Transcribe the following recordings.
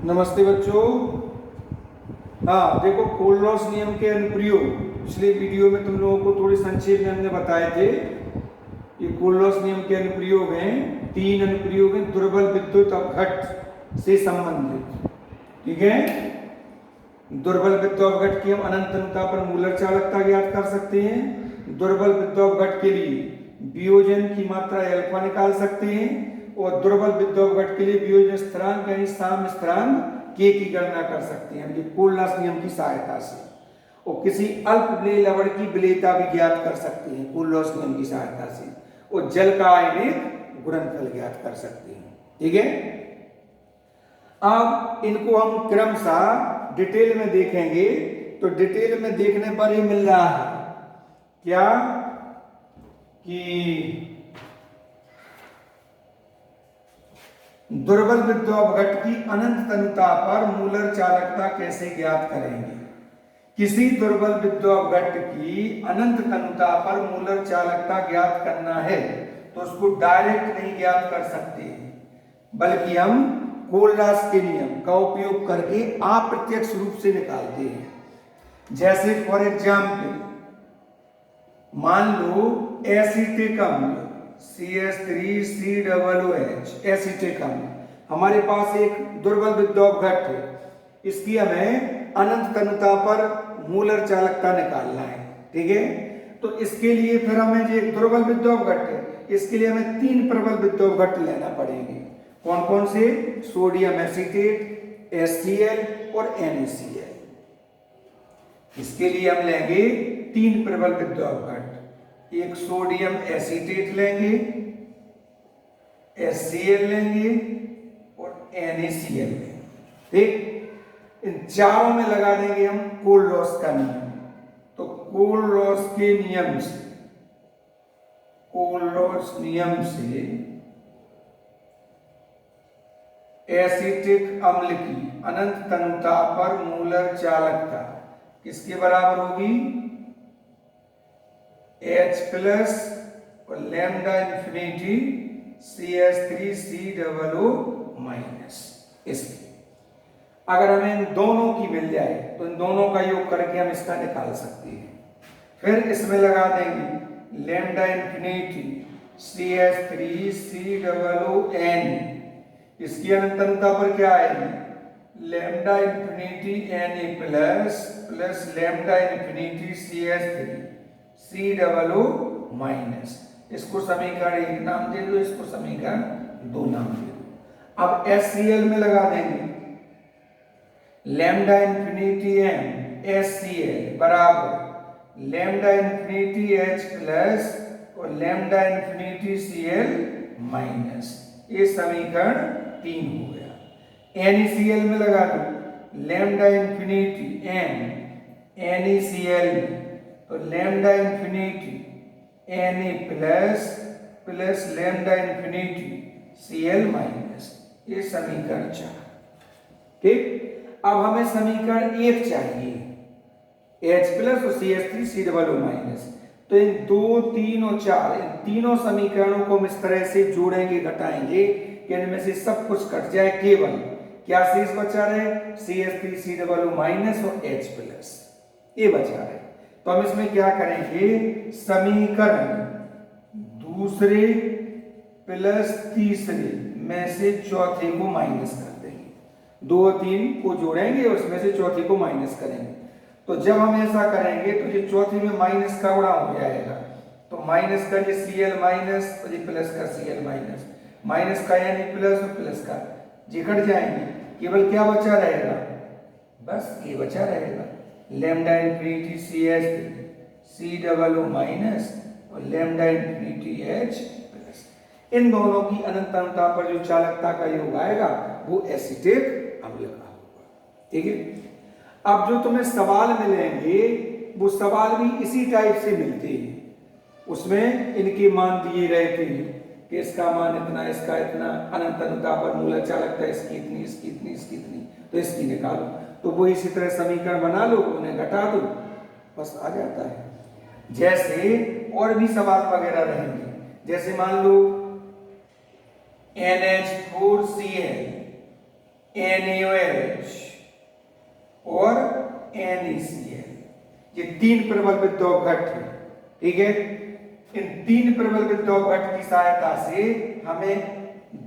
नमस्ते बच्चों। हाँ देखो, कोलरॉस नियम के अनुप्रयोग पिछले वीडियो में तुम लोगों को थोड़ी संक्षेप में हमने बताए थे। ये कोलरॉस नियम के अनुप्रयोग हैं, 3 अनुप्रयोग हैं दुर्बल विद्युत अपघट से संबंधित। ठीक है, दुर्बल विद्युत अपघट की हम अनंत अनुता पर मूलर चालकता ज्ञात कर सकते हैं। दुर्बल विद्युत अपघट के लिए वियोजन की मात्रा अल्फा निकाल सकते हैं और दुर्बल विद्युत अपघट के लिए वियोजन स्थिरांक यानी साम्य स्थिरांक के की गणना कर सकते हैं ये कोलरॉस नियम की सहायता से। और किसी अल्प विलेय लवण की विलेयता भी ज्ञात कर सकते हैं कोलरॉस नियम की सहायता से। और जल का आयनिक गुणनफल ज्ञात कर सकते हैं। ठीक है, अब इनको हम क्रमशः डिटेल में देखेंगे। तो डिटेल में देखने पर ये मिल रहा है क्या कि दुर्बल विद्युत अपघट की अनंत तनुता पर मूलर चालकता कैसे ज्ञात करेंगे। किसी दुर्बल विद्युत अपघट की अनंत तनुता पर मूलर चालकता ज्ञात करना है तो उसको डायरेक्ट नहीं ज्ञात कर सकते, बल्कि हम कोलरॉस के नियम का उपयोग करके अप्रत्यक्ष रूप से निकालते हैं। जैसे फॉर एग्जाम्पल मान लो एसिटिक अम्ल CH3COOH एसिटिक अम्ल, हमारे पास एक दुर्बल विद्युत अपघट है, इसकी हमें अनंत तनुता पर मूलर चालकता निकालना है। ठीक है, तो इसके लिए फिर हमें जो एक दुर्बल विद्युत अपघट है, इसके लिए हमें 3 प्रबल विद्युत अपघट लेना पड़ेंगे। कौन कौन से? सोडियम एसीटेट, HCl और NaCl। इसके लिए हम लेंगे 3 प्रबल विद्युत अपघट। एक सोडियम एसीटेट लेंगे, HCl लेंगे और NaCl लेंगे। ठीक, इन चारों में लगा देंगे हम कोलरॉस का नियम। तो कोलरॉस के नियम से, कोलरॉस नियम से एसिटिक अम्ल की अनंत तनुता पर मूलर चालकता किसके बराबर होगी? H प्लस और लैम्डा इंफिनिटी CH3COO माइनस। इसकी अगर हमें इन दोनों की मिल जाए तो इन दोनों का योग करके हम इसका निकाल सकते हैं। फिर इसमें लगा देंगे लैम्डा इंफिनिटी CH3COON, इसकी अनंतता पर क्या आएगी? Lambda infinity Na plus plus lambda infinity CH3COO minus. इसको समीकरण 1 नाम दे दो, इसको समीकरण 2 नाम दे दो। अब HCl में लगा देंगे लैम्डा इंफिनिटी M HCl बराबर लैम्डा इंफिनिटी H प्लस और लैम्डा इंफिनिटी Cl माइनस। ये समीकरण 3 हो गया। NaCl में लगा दो लैम्डा इंफिनिटी M NaCl तो lambda infinity Na plus plus lambda infinity Cl minus. ये समीकरण 4। ठीक, अब हमें समीकरण 1 चाहिए H प्लस और CH3COO माइनस। तो इन 2, 3 और 4 इन तीनों समीकरणों को हम इस तरह से जोड़ेंगे, घटाएंगे कि इनमें से सब कुछ कट जाए, केवल क्या शेष बचा रहे? CH3COO माइनस और H प्लस, ये बचा रहे। तो हम इसमें क्या करेंगे? समीकरण दूसरे प्लस तीसरे में से चौथे को माइनस कर देंगे। 2 और 3 को जोड़ेंगे और उसमें से चौथे को माइनस करेंगे। तो जब हम ऐसा करेंगे तो ये चौथे में माइनस का गुणा हो जाएगा। तो माइनस का ये Cl माइनस और ये प्लस का Cl माइनस, माइनस का Na प्लस और प्लस का ये कट जाएंगे। केवल क्या बचा रहेगा? बस ये बचा रहेगा लैम्डा इंफिनिटी CH3COO माइनस और लैम्डा इंफिनिटी H प्लस। इन दोनों की अनंतता पर जो चालकता का योग आएगा वो एसिटिक अम्ल का होगा। ठीक है, अब जो तुम्हें सवाल मिलेंगे वो सवाल भी इसी टाइप से मिलते हैं। उसमें इनके मान दिए गए थे कि इसका मान इतना, इसका इतना, अनंत अनुता पर मूलर चालकता इसकी इतनी, इसकी इतनी, इसकी इतनी, तो इसकी निकालो। तो वो इसी तरह समीकरण बना लो, उन्हें घटा दो, बस आ जाता है। जैसे और भी सवाल वगैरह रहेंगे, जैसे मान लो NH4Cl NaOH और NaCl, ये 3 प्रबल विद्युत घट है। ठीक है, इन 3 प्रबल विद्युत घट की सहायता से हमें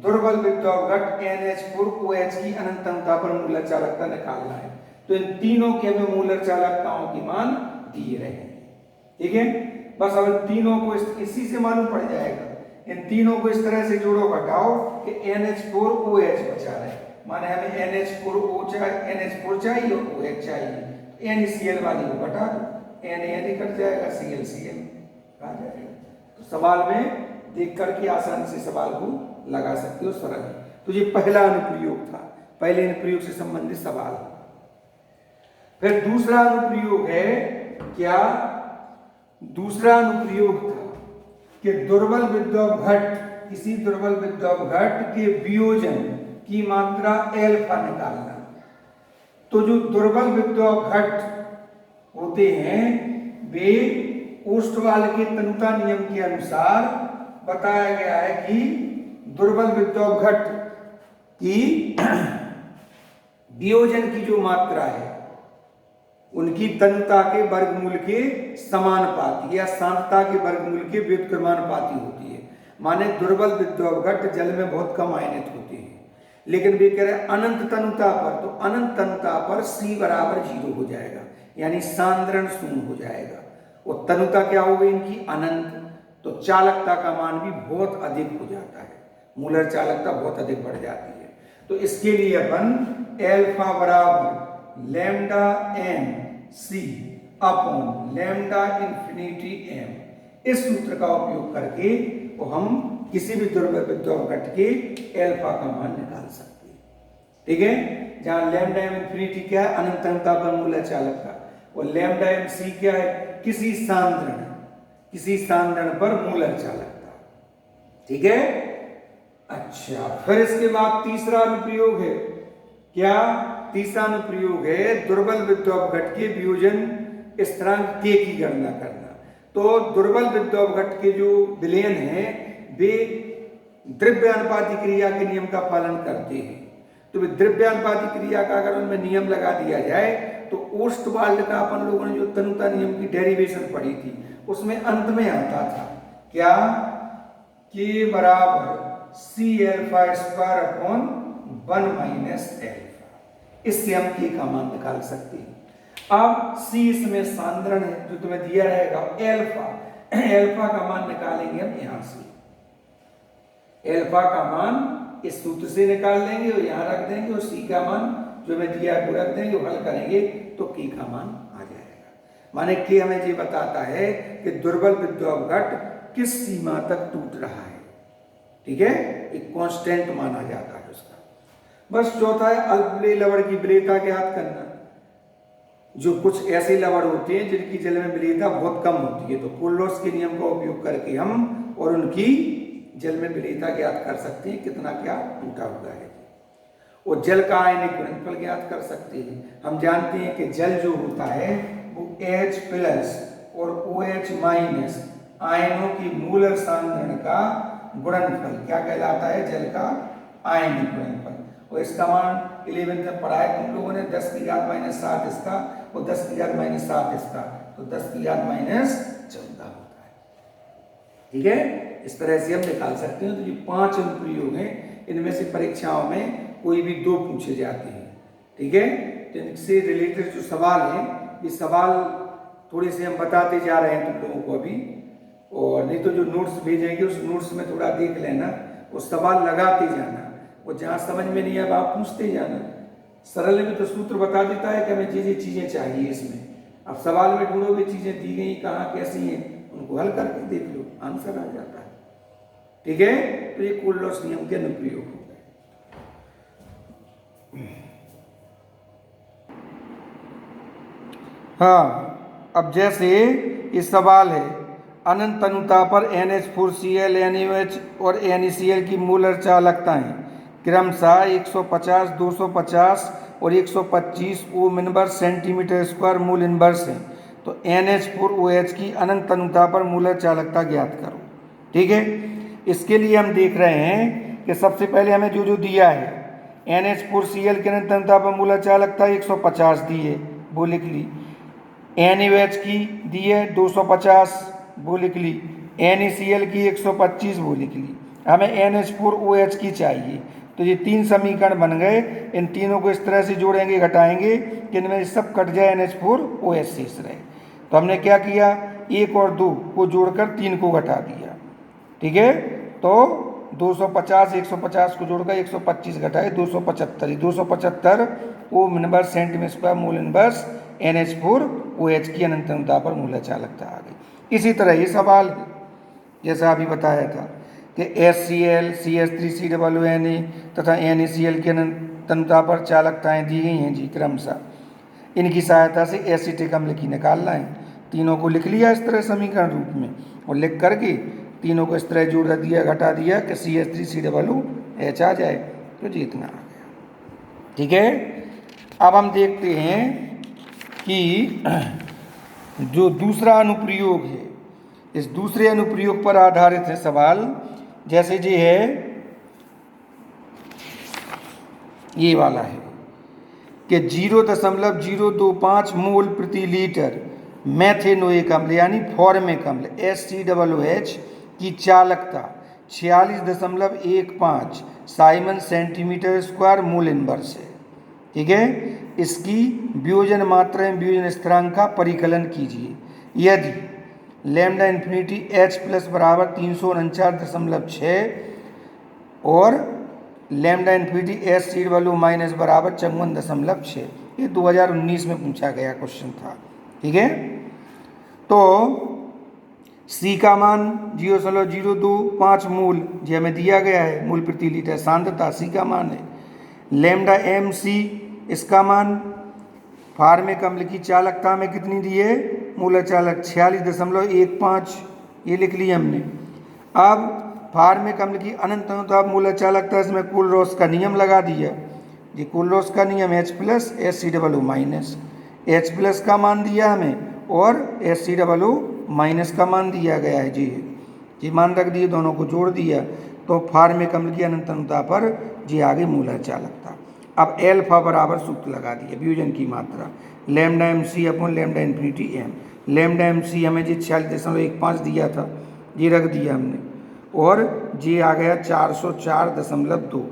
दुर्बल विद्युत घट NH4OH की अनंत अनुता पर मूलर चालकता निकालना है। तो इन तीनों के हमें मूलर चालकताओं की मान दिए रहे हैं। ठीक है, बस अब तीनों को इसी से मालूम पड़ जाएगा। इन तीनों को इस तरह से जोड़ो घटाओ कि NH4OH बचा रहे, माने हमें NH4 चाहिए और OH चाहिए। NaCl वाली को घटा दो, Na कट जाएगा, Cl आ जाएगा। तो सवाल में देख करके आसानी से सवाल को लगा सकते हो, सरल है। तो ये पहला अनुप्रयोग था, पहले अनुप्रयोग से संबंधित सवाल। फिर दूसरा अनुप्रयोग है क्या? दूसरा अनुप्रयोग था कि दुर्बल विद्युत घट, किसी दुर्बल विद्युत घट के वियोजन की मात्रा एल्फा निकालना। तो जो दुर्बल विद्युत घट होते हैं वे ओस्टवाल के तनुता नियम के अनुसार बताया गया है कि दुर्बल विद्युत घट की वियोजन की जो मात्रा है उनकी तनुता के वर्गमूल के समानुपाती या सांद्रता के वर्गमूल के व्युत्क्रमानुपाती होती है। माने दुर्बल विद्युत घट जल में बहुत कम आयनित होते हैं, लेकिन वे कह रहे हैं अनंत तनुता पर, तो अनंत तनुता पर C बराबर 0 हो जाएगा, यानी सांद्रण शून्य हो जाएगा। और तनुता क्या हो गई इनकी? अनंत। तो चालकता का मान भी बहुत अधिक हो जाता है, मूलर चालकता बहुत अधिक बढ़ जाती है। तो इसके लिए अपन एल्फा बराबर lambda M C upon lambda infinity M, इस सूत्र का उपयोग करके तो हम किसी भी दुर्बल विद्युत घट के एल्फा का मान निकाल सकते हैं। ठीक है, जहां लैम्डा एम इंफिनिटी क्या है? अनंत अनंता पर मूलर चालकता, और लैम्डा एम सी क्या है? किसी सांद्रण पर मूलर चालकता। ठीक है, अच्छा, फिर इसके बाद तीसरा अनुप्रयोग है क्या? तीसरा अनुप्रयोग है दुर्बल विद्युत घट के वियोजन स्थिरांक K की गणना करना। तो दुर्बल विद्युत घट के जो विलयन हैं वे द्रव्यानुपाती क्रिया के नियम का पालन करते हैं। तो वे द्रव्यानुपाती क्रिया का अगर उनमें नियम लगा दिया जाए तो ओस्टवाल्ड का अपन लोगों ने जो तनुता नियम की डेरिवेशन पढ़ी थी उसमें अंत में आता था क्या? K बराबर C alpha square upon 1 minus alpha. इससे हम K का मान निकाल सकते हैं। अब C इसमें सांद्रण है जो तुम्हें दिया रहेगा, एल्फा का मान निकालेंगे हम यहां से। एल्फा का मान इस सूत्र से निकाल लेंगे और यहां रख देंगे, और C का मान जो मैं दिया है वो रख देंगे, हल करेंगे तो K का मान आ जाएगा। माने K हमें ये बताता है कि दुर्बल विद्युत घट किस सीमा तक टूट रहा है। ठीक है, एक कांस्टेंट माना जाता है उसका। बस चौथा है अल्पविलेय लवण की विलेयता ज्ञात करना। जो कुछ ऐसे लवण होते हैं जिनकी जल में विलेयता बहुत कम होती है, तो कोल्लोस के नियम का उपयोग करके हम और उनकी जल में विलेयता ज्ञात कर सकते हैं, कितना क्या टूटा हुआ है। और जल का आयनिक गुणनफल ज्ञात कर सकते हैं। हम जानते हैं कि जल जो होता है वो H प्लस और OH माइनस आयनों की मूलर सांद्रण का गुणनफल क्या कहलाता है? जल का आयनिक गुणनफल। और इसका मान 11th में पढ़ा है तुम लोगों ने, 10 की घात माइनस 7 इसका और 10 की घात माइनस 7 इसका, तो 10 की घात माइनस 14 होता है। ठीक है, इस तरह से हम निकाल सकते हैं। तो ये 5 अनुप्रयोग हैं, इनमें से परीक्षाओं में कोई भी 2 पूछे जाते हैं। ठीक है, तो इनसे रिलेटेड जो सवाल हैं ये सवाल थोड़े से हम बताते जा रहे हैं तुम लोगों को अभी, और नहीं तो जो नोट्स भेजेंगे उस नोट्स में थोड़ा देख लेना, वो सवाल लगाते जाना, और जहाँ समझ में नहीं आए आप पूछते जाना। सरल में तो सूत्र बता देता है कि हमें ये चीजें चाहिए इसमें। अब सवाल में ढूंढोगे चीजें दी गई कहाँ कैसी हैं, उनको हल करके देख लो, आंसर आ जाता है। ठीक है, तो ये कोल्लोस नियम के अनुप्रयोग हो गए। हाँ, अब जैसे ये सवाल है अनंत तनुता पर NH4Cl, NaOH और NaCl की मूलर चालकताएं क्रमशः 150, 250 और 125 ओम इनवर्स सेंटीमीटर स्क्वायर मूल इनवर्स है। तो NH4OH की अनंत तनुता पर मूलर चालकता ज्ञात करो। ठीक है, इसके लिए हम देख रहे हैं कि सबसे पहले हमें जो दिया है NH4Cl के अनंतता पर मूलक चालकता 150 दी है, वो लिख ली। NaOH की दी है 250, वो लिख ली। NaCl की 125, वो लिख ली। हमें NH4OH की चाहिए। तो ये 3 समीकरण बन गए। इन तीनों को इस तरह से जोड़ेंगे, घटाएंगे कि इनमें सब कट जाए, NH4OH शेष रहे। तो हमने क्या किया, 1 और 2 को जोड़कर 3 को घटा दिया। ठीक है, तो 250 150 को जोड़कर 125 घटाए 275, 275 ohm inverse centimetre square mole inverse NH4OH की अनंतता पर मूलक चालकता आ गई। इसी तरह ये सवाल जैसा अभी बताया था कि HCl, CH3COONA तथा NaCl की अनंतता पर चालकताएं दी गई हैं जी क्रमशः। इनकी सहायता से एसिटिक अम्ल की निकालना है। तीनों को लिख लिया इस तरह समीकरण रूप में, और लिख करके तीनों को इस तरह जोड़ दिया, घटा दिया कि CH3COOH आ जाए, तो जी इतना आ गया। ठीक है, अब हम देखते हैं कि जो दूसरा अनुप्रयोग है, इस दूसरे अनुप्रयोग पर आधारित है सवाल। जैसे ये है, ये वाला है कि 0.025 मोल प्रति लीटर मैथेनोइक अम्ल यानी फॉर्मिक अम्ल HCOOH की चालकता 46.15 Simon centimetre square mole inverse है। ठीक है, इसकी वियोजन मात्रा एवं वियोजन स्थिरांक का परिकलन कीजिए। यदि लैम्डा इन्फिनिटी H प्लस बराबर 349.6 और लैम्डा इन्फिनिटी HCOO माइनस बराबर 54.6, ये 2019 में पूछा गया क्वेश्चन था। ठीक है, तो C का मान 0.025 मूल जी हमें दिया गया है, मूल प्रति लीटर सांद्रता C का मान है। लैम्डा MC इसका मान, फॉर्मिक अम्ल की चालकता में कितनी दी है, मूलक चालक 46.15, ये लिख लिया हमने। अब फॉर्मिक अम्ल की अनंतता मूलक चालकता, इसमें कुल-रॉस का नियम लगा दिया जी। कुल-रॉस का नियम H plus HCOO minus, H plus का मान दिया हमें और HCOO माइनस का मान दिया गया है जी मान रख दिए, दोनों को जोड़ दिया तो फॉर्मिक अम्ल की अनंतता पर जी आगे मूलक चालकता। अब एल्फा बराबर सूत्र लगा दिया, वियोजन की मात्रा lambda MC upon lambda infinity M। Lambda MC हमें जी 46.15 दिया था, जी रख दिया हमने, और जी आ गया 404.2।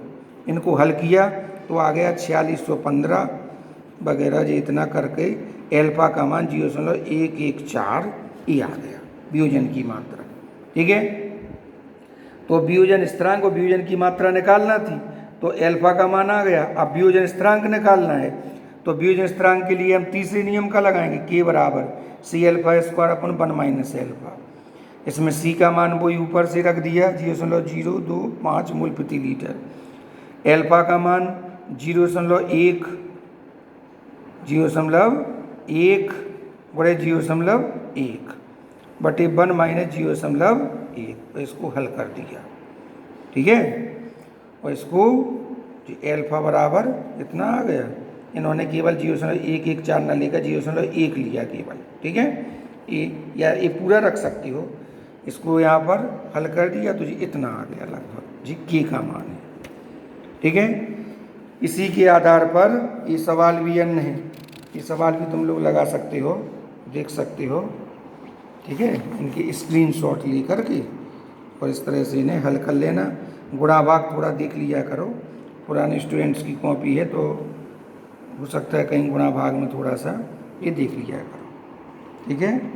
इनको हल किया तो आ गया 4615 वगैरह, जी इतना करके एल्फा का मान 0.114 ये आ गया वियोजन की मात्रा। ठीक है, तो वियोजन स्थिरांक और वियोजन की मात्रा निकालना थी, तो एल्फा का मान आ गया। अब वियोजन स्थिरांक निकालना है, तो वियोजन स्थिरांक के लिए हम तीसरे नियम का लगाएंगे, K बराबर C∝² अपन 1 माइनस एल्फा। इसमें C का मान वही ऊपर से रख दिया 0.025 मूल प्रति लीटर, एल्फा का मान 0.1 बड़े 0.1 बटे 1 माइनस 0.1, तो इसको हल कर दिया। ठीक है, और इसको एल्फा बराबर इतना आ गया। इन्होंने केवल 0.114 ना लेकर 0.1 लिया केवल। ठीक है, ये पूरा रख सकते हो, इसको यहाँ पर हल कर दिया तो जी इतना आ गया लगभग जी K का मान है। ठीक है, इसी के आधार पर ये सवाल भी अन्य है, ये सवाल भी तुम लोग लगा सकते हो, देख सकते हो। ठीक है, इनकी स्क्रीनशॉट ले करके और इस तरह से इन्हें हल कर लेना। गुणा भाग थोड़ा देख लिया करो, पुराने स्टूडेंट्स की कॉपी है तो हो सकता है कहीं गुणा भाग में थोड़ा सा ये देख लिया करो। ठीक है।